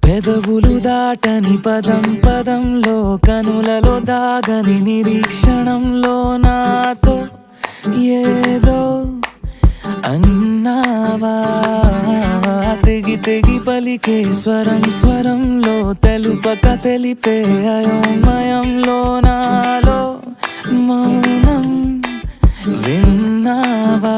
పెదవులు దాటని పదం పదంలో కనులలో దాగని నిరీక్షణంలో నాతో ఏదో అన్నావా తెగి తెగి పలికే స్వరం స్వరంలో తెలుపక తెలిపే అయోమయంలో నాలో మౌనం విన్నావా